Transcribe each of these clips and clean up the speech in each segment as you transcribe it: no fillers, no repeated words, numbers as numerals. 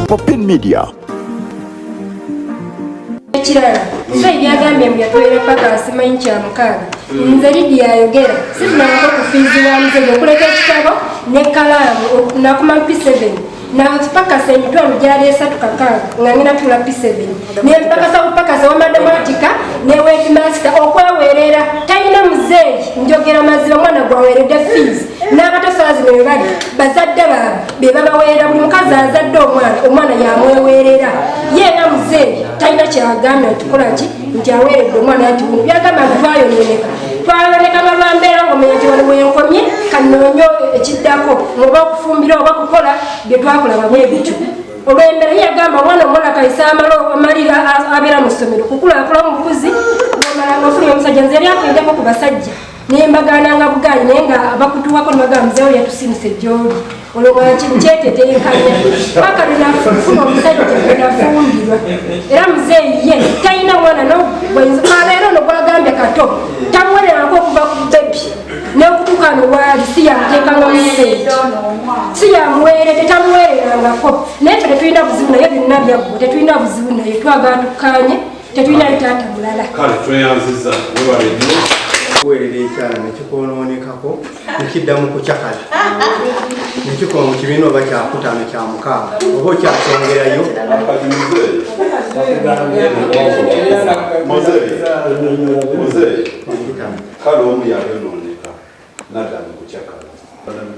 Popin Media. Nze byagambye mbyatwere paka asimanyi kya mukaaga nze Lydia ayogera situnako kufiizibwa muzeeyo okuleka ekitabo ne kalaamu nakuma P7 napakasa emitwalo gyali 3 nga ngina tula P7 nempakasa bupakasa wa matematika ne webmaster okweweerera talina muzeeyi njogera mazima mwana gwaweeredde fees n'abatasobola zino bwe bali bazadde baabwe be babaweerera buli mukazi azadde omwana yamweweerera ye nga muzeeyi talina kyagambye tukola ki nti aweeredde omwana nti buno byagamba twayononeka balwambeera ng'omenya nti wano wenkomye kanoonyo ekiddako oba okufumbira oba kukola bye twakola bwe bityo olw'embeera ye yagamba omwana omuwala kayisa amalira abeera mu ssomero kukulakulamu bukuzi omala ngaofunye omusajja nze yali afiddeko ku basajja nembagaananga bugaanyi naye nga abakutuwako nebagamba muzeewo yatusimise gyoli olwo kyeteteekanya paka lwenafuna omusajja lwenafumbirwa era muzeeyi ye talina mwana abeera ono gwagambye kato tamuwereranako okuva ku bebi n'okutuuka nowaali si yamuteekanga museeti si yamuweerede tamuweererangako naye fe tetulina buzibu naye byonna byaggo tetulina buzibu naye twagala tukkaanye tetulina litaata mulala kale tweyanziza webalennyo kuweerera ekyala nekikonoonekako nekiddamu kukyakala nekikola mu kibiina oba kyakutaano kya mukaaga oba okyakyongerayo kale omu yayonooneka nadda mu kukyakala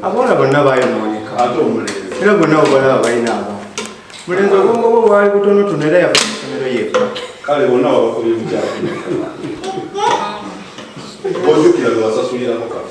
abawala bonna bayonooneka ate omulenzi era bonna obalaba balina aba mulenzi obwongo bwo bwali butonotono era yava mu ssomero yekka kale bonna wabakubye mukyala bojjukira lwe wasasulirako kafe